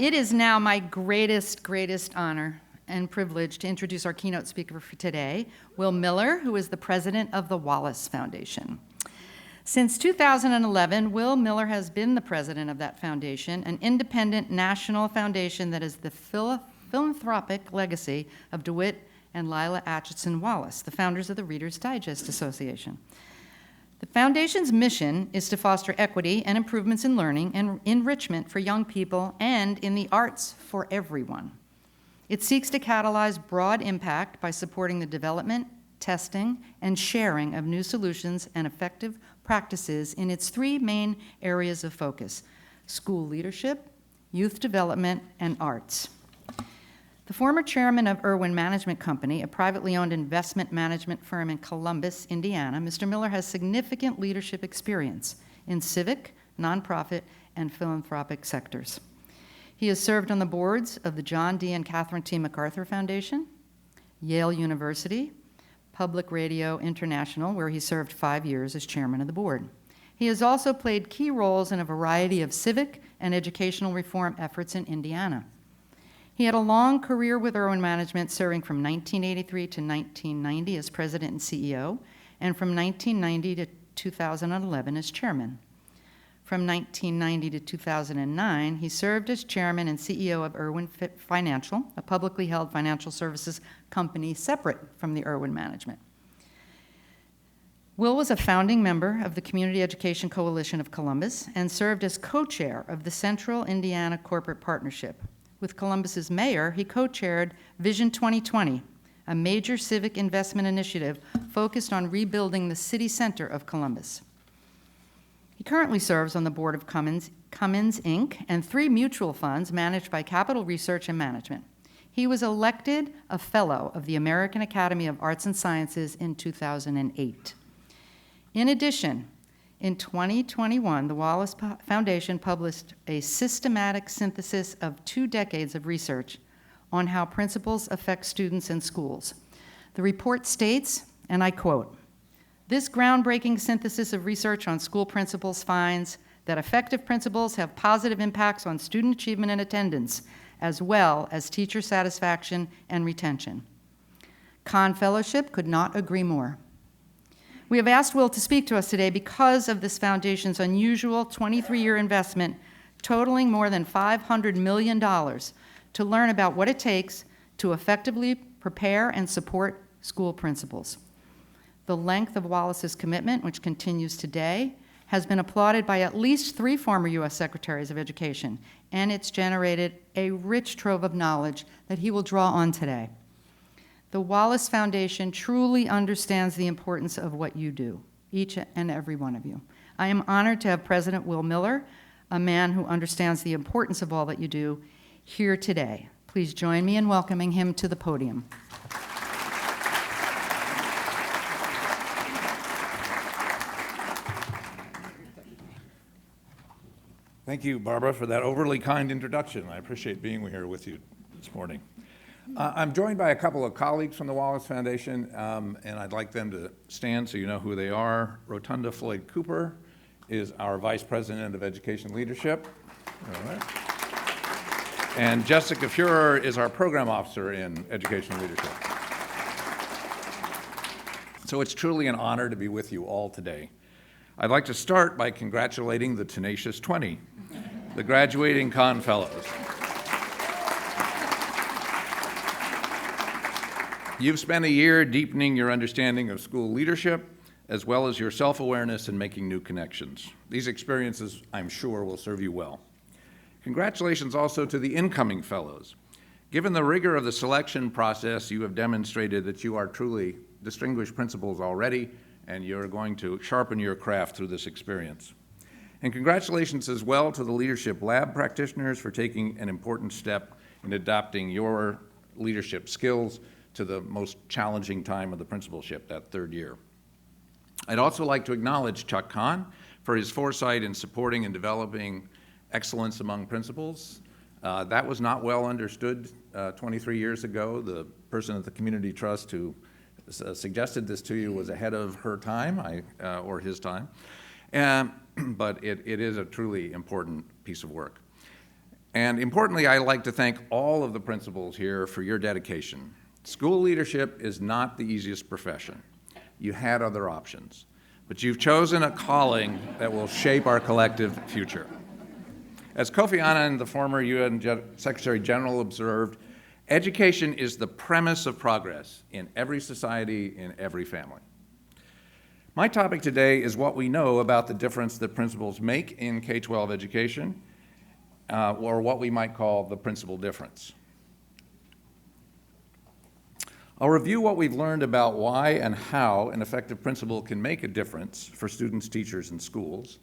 It is now my greatest honor and privilege to introduce our keynote speaker for today, Will Miller, who is the president of the Wallace Foundation. Since 2011, Will Miller has been the president of that foundation, an independent national foundation that is the philanthropic legacy of DeWitt and Lila Acheson Wallace, the founders of the Reader's Digest Association. The foundation's mission is to foster equity and improvements in learning and enrichment for young people and in the arts for everyone. It seeks to catalyze broad impact by supporting the development, testing, and sharing of new solutions and effective practices in its three main areas of focus: school leadership, youth development, and arts. The former chairman of Irwin Management Company, a privately owned investment management firm in Columbus, Indiana, Mr. Miller has significant leadership experience in civic, nonprofit, and philanthropic sectors. He has served on the boards of the John D. and Catherine T. MacArthur Foundation, Yale University, Public Radio International, where he served 5 years as chairman of the board. He has also played key roles in a variety of civic and educational reform efforts in Indiana. He had a long career with Irwin Management, serving from 1983 to 1990 as president and CEO, and from 1990 to 2011 as chairman. From 1990 to 2009, he served as chairman and CEO of Irwin Financial, a publicly held financial services company separate from the Irwin Management. Will was a founding member of the Community Education Coalition of Columbus and served as co-chair of the Central Indiana Corporate Partnership. With Columbus's mayor, he co-chaired Vision 2020, a major civic investment initiative focused on rebuilding the city center of Columbus. He currently serves on the board of Cummins Inc. and 3 mutual funds managed by Capital Research and Management. He was elected a fellow of the American Academy of Arts and Sciences in 2008. In addition, in 2021, the Wallace Foundation published a systematic synthesis of 2 decades of research on how principles affect students and schools. The report states, and I quote, "This groundbreaking synthesis of research on school principles finds that effective principles have positive impacts on student achievement and attendance, as well as teacher satisfaction and retention." Cahn Fellowship could not agree more. We have asked Will to speak to us today because of this foundation's unusual 23-year investment totaling more than $500 million to learn about what it takes to effectively prepare and support school principals. The length of Wallace's commitment, which continues today, has been applauded by at least 3 former U.S. Secretaries of Education, and it's generated a rich trove of knowledge that he will draw on today. The Wallace Foundation truly understands the importance of what you do, each and every one of you. I am honored to have President Will Miller, a man who understands the importance of all that you do, here today. Please join me in welcoming him to the podium. Thank you, Barbara, for that overly kind introduction. I appreciate being here with you this morning. I'm joined by a couple of colleagues from the Wallace Foundation, and I'd like them to stand so you know who they are. Rotunda Floyd Cooper is our Vice President of Education Leadership. All right. And Jessica Fuhrer is our Program Officer in Education Leadership. So it's truly an honor to be with you all today. I'd like to start by congratulating the Tenacious 20, the graduating Cahn Fellows. You've spent a year deepening your understanding of school leadership, as well as your self-awareness and making new connections. These experiences, I'm sure, will serve you well. Congratulations also to the incoming fellows. Given the rigor of the selection process, you have demonstrated that you are truly distinguished principals already, and you're going to sharpen your craft through this experience. And congratulations as well to the Leadership Lab practitioners for taking an important step in adopting your leadership skills to the most challenging time of the principalship, that 3rd year. I'd also like to acknowledge Chuck Cahn for his foresight in supporting and developing excellence among principals. That was not well understood 23 years ago. The person at the Community Trust who suggested this to you was ahead of her time, or his time. But it is a truly important piece of work. And importantly, I'd like to thank all of the principals here for your dedication. School leadership is not the easiest profession. You had other options, but you've chosen a calling that will shape our collective future. As Kofi Annan, the former UN Secretary General, observed, education is the premise of progress in every society, in every family. My topic today is what we know about the difference that principals make in K-12 education, or what we might call the principal difference. I'll review what we've learned about why and how an effective principal can make a difference for students, teachers, and schools.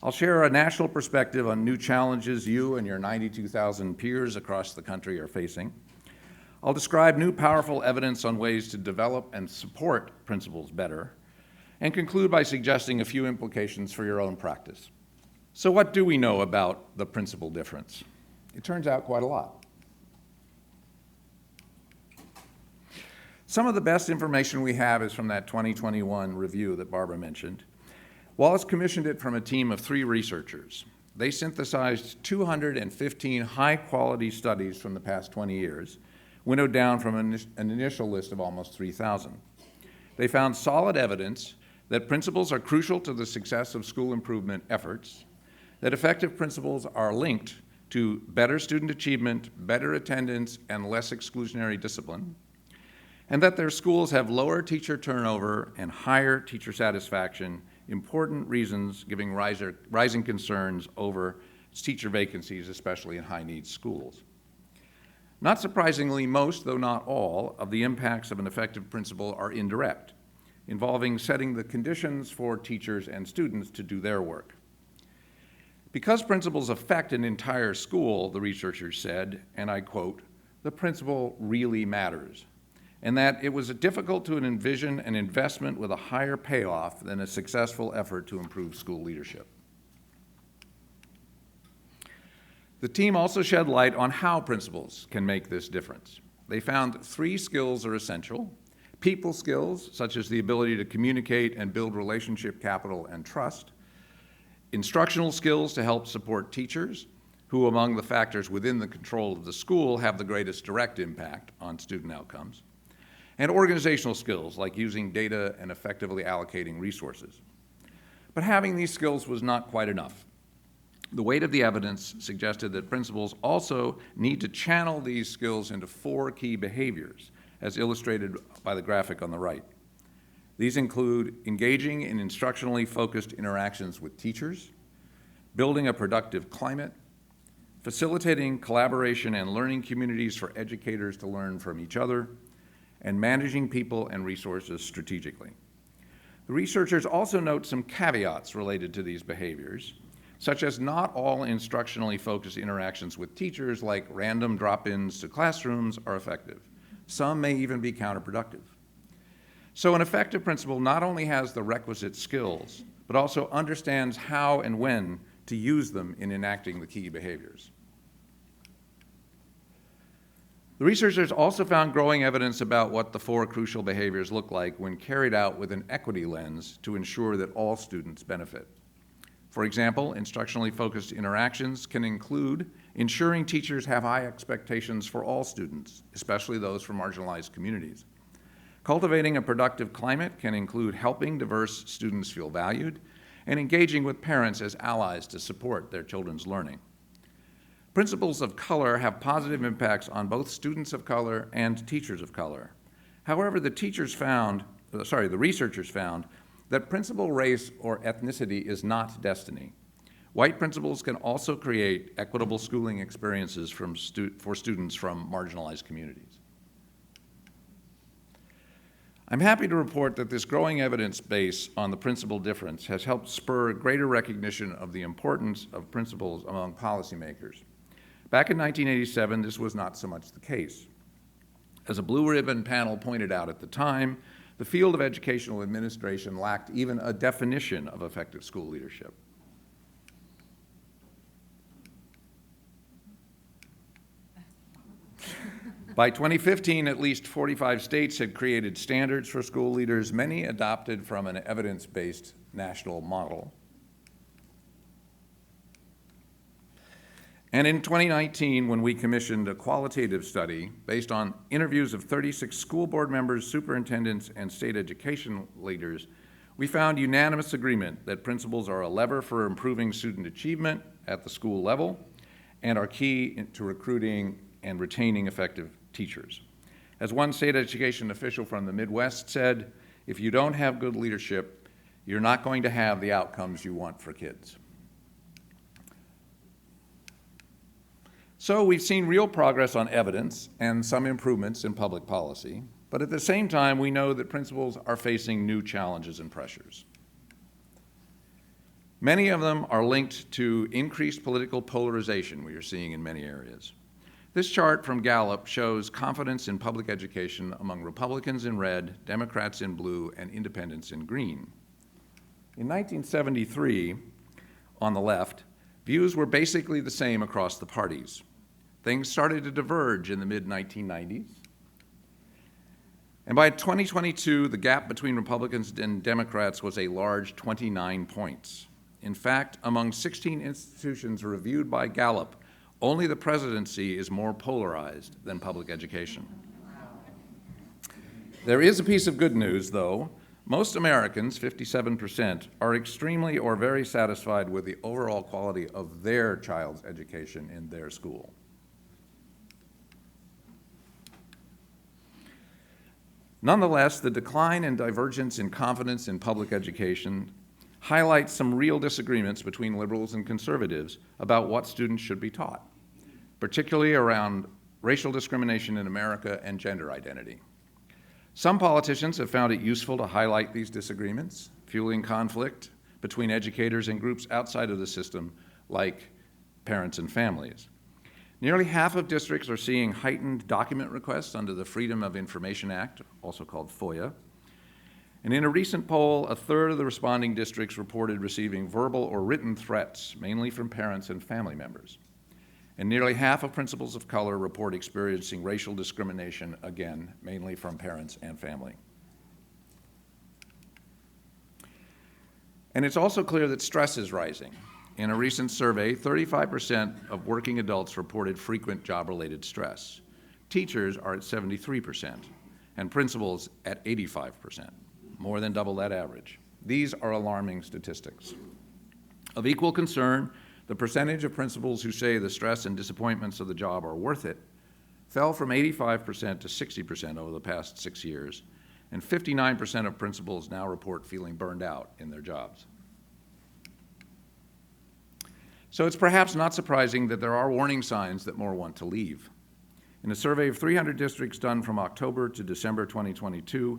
I'll share a national perspective on new challenges you and your 92,000 peers across the country are facing. I'll describe new powerful evidence on ways to develop and support principals better, and conclude by suggesting a few implications for your own practice. So what do we know about the principal difference? It turns out quite a lot. Some of the best information we have is from that 2021 review that Barbara mentioned. Wallace commissioned it from a team of 3 researchers. They synthesized 215 high-quality studies from the past 20 years, winnowed down from an initial list of almost 3,000. They found solid evidence that principals are crucial to the success of school improvement efforts, that effective principals are linked to better student achievement, better attendance, and less exclusionary discipline, and that their schools have lower teacher turnover and higher teacher satisfaction, important reasons giving rising concerns over teacher vacancies, especially in high-needs schools. Not surprisingly, most, though not all, of the impacts of an effective principal are indirect, involving setting the conditions for teachers and students to do their work. Because principals affect an entire school, the researchers said, and I quote, "The principal really matters," and that it was difficult to envision an investment with a higher payoff than a successful effort to improve school leadership. The team also shed light on how principals can make this difference. They found 3 skills are essential: people skills, such as the ability to communicate and build relationship capital and trust; instructional skills to help support teachers, who among the factors within the control of the school have the greatest direct impact on student outcomes; and organizational skills, like using data and effectively allocating resources. But having these skills was not quite enough. The weight of the evidence suggested that principals also need to channel these skills into 4 key behaviors, as illustrated by the graphic on the right. These include engaging in instructionally focused interactions with teachers, building a productive climate, facilitating collaboration and learning communities for educators to learn from each other, and managing people and resources strategically. The researchers also note some caveats related to these behaviors, such as not all instructionally focused interactions with teachers, like random drop-ins to classrooms, are effective. Some may even be counterproductive. So an effective principal not only has the requisite skills, but also understands how and when to use them in enacting the key behaviors. The researchers also found growing evidence about what the 4 crucial behaviors look like when carried out with an equity lens to ensure that all students benefit. For example, instructionally focused interactions can include ensuring teachers have high expectations for all students, especially those from marginalized communities. Cultivating a productive climate can include helping diverse students feel valued and engaging with parents as allies to support their children's learning. Principals of color have positive impacts on both students of color and teachers of color. However, the researchers found that principal race or ethnicity is not destiny. White principals can also create equitable schooling experiences for students from marginalized communities. I'm happy to report that this growing evidence base on the principal difference has helped spur greater recognition of the importance of principals among policymakers. Back in 1987, this was not so much the case. As a blue ribbon panel pointed out at the time, the field of educational administration lacked even a definition of effective school leadership. By 2015, at least 45 states had created standards for school leaders, many adopted from an evidence-based national model. And in 2019, when we commissioned a qualitative study based on interviews of 36 school board members, superintendents, and state education leaders, we found unanimous agreement that principals are a lever for improving student achievement at the school level and are key to recruiting and retaining effective teachers. As one state education official from the Midwest said, if you don't have good leadership, you're not going to have the outcomes you want for kids. So we've seen real progress on evidence and some improvements in public policy, but at the same time, we know that principals are facing new challenges and pressures. Many of them are linked to increased political polarization we are seeing in many areas. This chart from Gallup shows confidence in public education among Republicans in red, Democrats in blue, and independents in green. In 1973, on the left, views were basically the same across the parties. Things started to diverge in the mid-1990s. And by 2022, the gap between Republicans and Democrats was a large 29 points. In fact, among 16 institutions reviewed by Gallup, only the presidency is more polarized than public education. There is a piece of good news, though. Most Americans, 57%, are extremely or very satisfied with the overall quality of their child's education in their school. Nonetheless, the decline and divergence in confidence in public education highlights some real disagreements between liberals and conservatives about what students should be taught, particularly around racial discrimination in America and gender identity. Some politicians have found it useful to highlight these disagreements, fueling conflict between educators and groups outside of the system, like parents and families. Nearly half of districts are seeing heightened document requests under the Freedom of Information Act, also called FOIA. And in a recent poll, a third of the responding districts reported receiving verbal or written threats, mainly from parents and family members. And nearly half of principals of color report experiencing racial discrimination, again, mainly from parents and family. And it's also clear that stress is rising. In a recent survey, 35% of working adults reported frequent job-related stress. Teachers are at 73%, and principals at 85%, more than double that average. These are alarming statistics. Of equal concern, the percentage of principals who say the stress and disappointments of the job are worth it fell from 85% to 60% over the past 6 years, and 59% of principals now report feeling burned out in their jobs. So it's perhaps not surprising that there are warning signs that more want to leave. In a survey of 300 districts done from October to December 2022,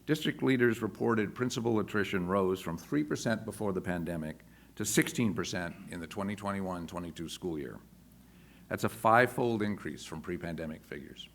district leaders reported principal attrition rose from 3% before the pandemic to 16% in the 2021-22 school year. That's a 5-fold increase from pre-pandemic figures.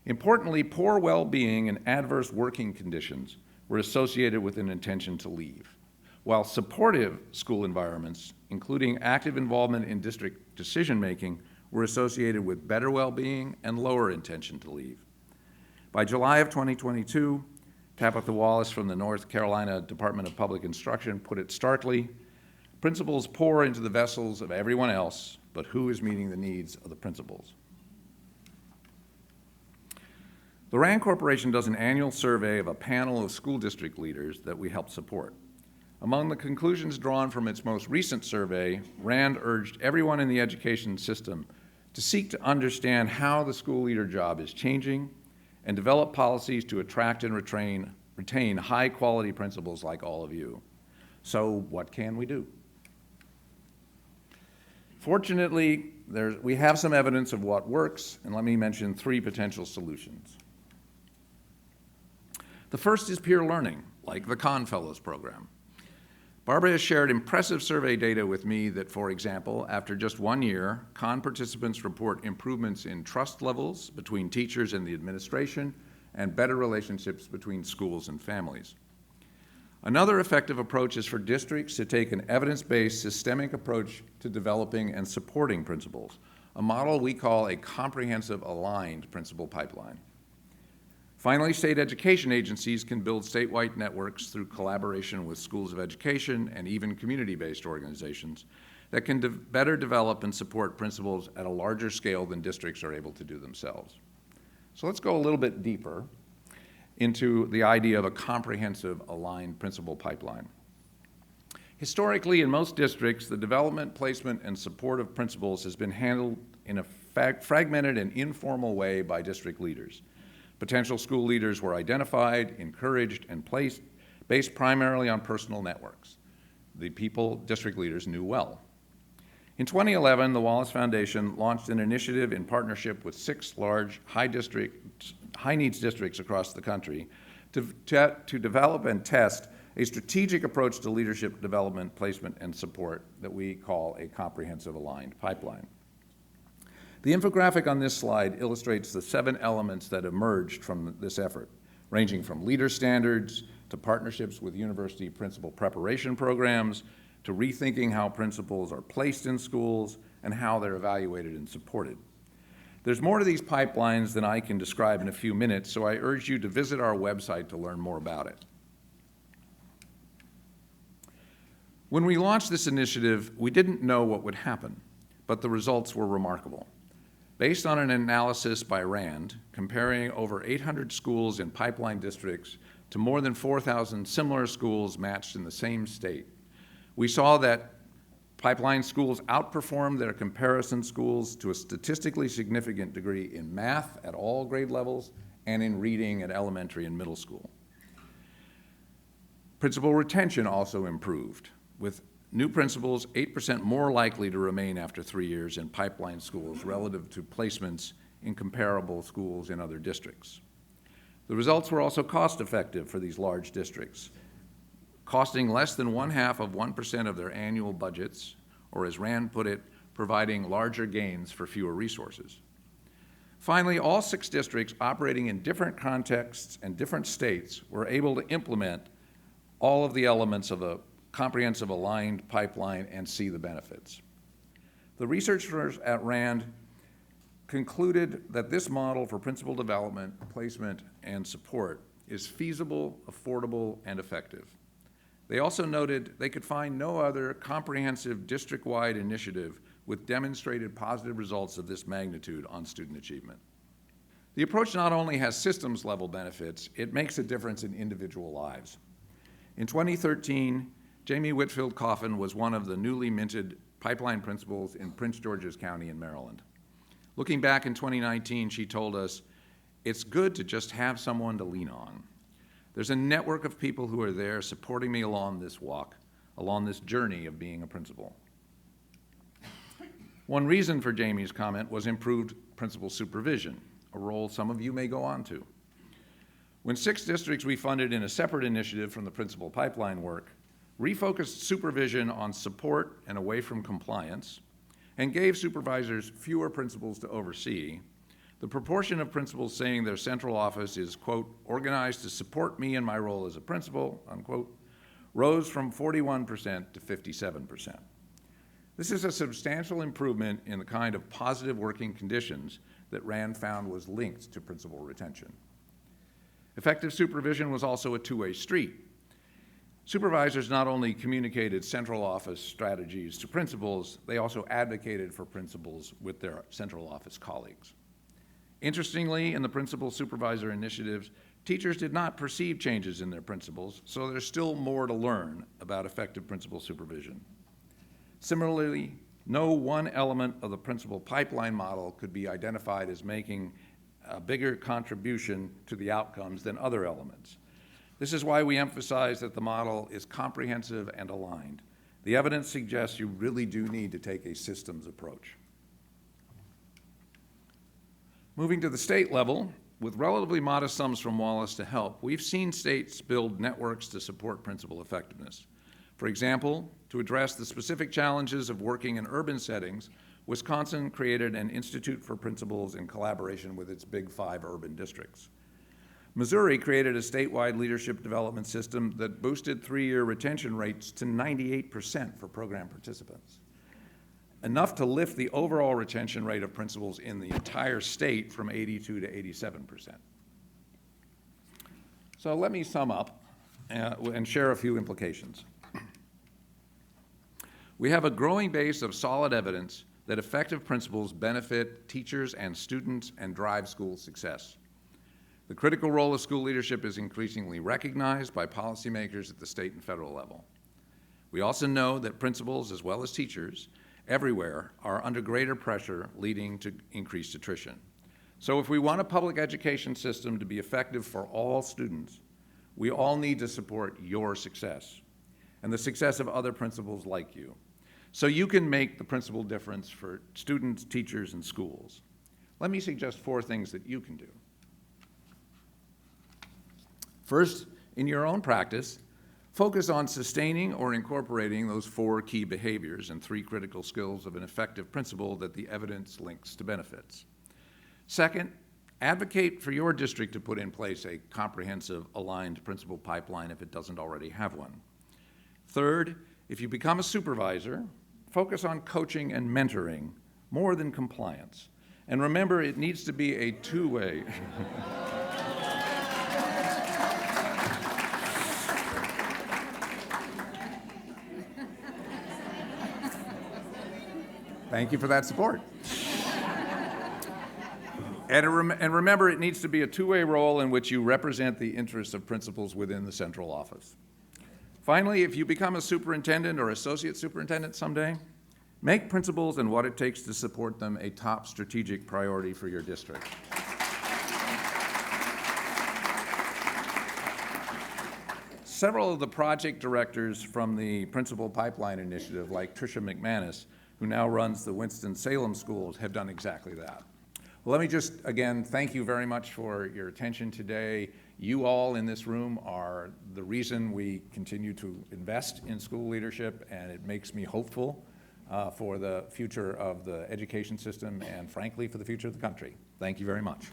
Importantly, poor well-being and adverse working conditions were associated with an intention to leave, while supportive school environments, including active involvement in district decision-making, were associated with better well-being and lower intention to leave. By July of 2022, Tabitha Wallace from the North Carolina Department of Public Instruction put it starkly, principals pour into the vessels of everyone else, but who is meeting the needs of the principals? The RAND Corporation does an annual survey of a panel of school district leaders that we help support. Among the conclusions drawn from its most recent survey, RAND urged everyone in the education system to seek to understand how the school leader job is changing and develop policies to attract and retain high-quality principals like all of you. So what can we do? Fortunately, we have some evidence of what works, and let me mention 3 potential solutions. The first is peer learning, like the Cahn Fellows program. Barbara has shared impressive survey data with me that, for example, after just 1 year, Cahn participants report improvements in trust levels between teachers and the administration and better relationships between schools and families. Another effective approach is for districts to take an evidence-based systemic approach to developing and supporting principals, a model we call a comprehensive aligned principal pipeline. Finally, state education agencies can build statewide networks through collaboration with schools of education and even community-based organizations that can better develop and support principals at a larger scale than districts are able to do themselves. So let's go a little bit deeper into the idea of a comprehensive aligned principal pipeline. Historically, in most districts, the development, placement, and support of principals has been handled in a fragmented and informal way by district leaders. Potential school leaders were identified, encouraged, and placed based primarily on personal networks. The people district leaders knew well. In 2011, the Wallace Foundation launched an initiative in partnership with 6 large high-needs districts across the country to develop and test a strategic approach to leadership development, placement, and support that we call a comprehensive aligned pipeline. The infographic on this slide illustrates the 7 elements that emerged from this effort, ranging from leader standards to partnerships with university principal preparation programs to rethinking how principals are placed in schools and how they're evaluated and supported. There's more to these pipelines than I can describe in a few minutes, so I urge you to visit our website to learn more about it. When we launched this initiative, we didn't know what would happen, but the results were remarkable. Based on an analysis by RAND, comparing over 800 schools in pipeline districts to more than 4,000 similar schools matched in the same state, we saw that pipeline schools outperformed their comparison schools to a statistically significant degree in math at all grade levels and in reading at elementary and middle school. Principal retention also improved, with new principals 8% more likely to remain after 3 years in pipeline schools relative to placements in comparable schools in other districts. The results were also cost-effective for these large districts, costing less than 0.5% of their annual budgets, or as Rand put it, providing larger gains for fewer resources. Finally, all 6 districts operating in different contexts and different states were able to implement all of the elements of a comprehensive aligned pipeline and see the benefits. The researchers at RAND concluded that this model for principal development, placement, and support is feasible, affordable, and effective. They also noted they could find no other comprehensive district-wide initiative with demonstrated positive results of this magnitude on student achievement. The approach not only has systems-level benefits, it makes a difference in individual lives. In 2013, Jamie Whitfield Coffin was one of the newly minted pipeline principals in Prince George's County in Maryland. Looking back in 2019, she told us, "It's good to just have someone to lean on. There's a network of people who are there supporting me along this walk, along this journey of being a principal." One reason for Jamie's comment was improved principal supervision, a role some of you may go on to. When 6 districts we funded in a separate initiative from the principal pipeline work refocused supervision on support and away from compliance, and gave supervisors fewer principals to oversee, the proportion of principals saying their central office is, quote, organized to support me in my role as a principal, unquote, rose from 41% to 57%. This is a substantial improvement in the kind of positive working conditions that RAND found was linked to principal retention. Effective supervision was also a two-way street. Supervisors not only communicated central office strategies to principals, they also advocated for principals with their central office colleagues. Interestingly, in the principal supervisor initiatives, teachers did not perceive changes in their principals, so there's still more to learn about effective principal supervision. Similarly, no one element of the principal pipeline model could be identified as making a bigger contribution to the outcomes than other elements. This is why we emphasize that the model is comprehensive and aligned. The evidence suggests you really do need to take a systems approach. Moving to the state level, with relatively modest sums from Wallace to help, we've seen states build networks to support principal effectiveness. For example, to address the specific challenges of working in urban settings, Wisconsin created an Institute for Principals in collaboration with its Big 5 urban districts. Missouri created a statewide leadership development system that boosted 3-year retention rates to 98% for program participants, enough to lift the overall retention rate of principals in the entire state from 82 to 87%. So let me sum up and share a few implications. We have a growing base of solid evidence that effective principals benefit teachers and students and drive school success. The critical role of school leadership is increasingly recognized by policymakers at the state and federal level. We also know that principals, as well as teachers, everywhere are under greater pressure, leading to increased attrition. So if we want a public education system to be effective for all students, we all need to support your success and the success of other principals like you, so you can make the principal difference for students, teachers, and schools. Let me suggest 4 things that you can do. First, in your own practice, focus on sustaining or incorporating those 4 key behaviors and 3 critical skills of an effective principal that the evidence links to benefits. Second, advocate for your district to put in place a comprehensive, aligned principal pipeline if it doesn't already have one. Third, if you become a supervisor, focus on coaching and mentoring more than compliance. And remember, it needs to be a two-way. Thank you for that support. And remember, it needs to be a two-way role in which you represent the interests of principals within the central office. Finally, if you become a superintendent or associate superintendent someday, make principals and what it takes to support them a top strategic priority for your district. Several of the project directors from the Principal Pipeline Initiative, like Tricia McManus, who now runs the Winston-Salem schools, have done exactly that. Well, let me just, again, thank you very much for your attention today. You all in this room are the reason we continue to invest in school leadership, and it makes me hopeful for the future of the education system and, frankly, for the future of the country. Thank you very much.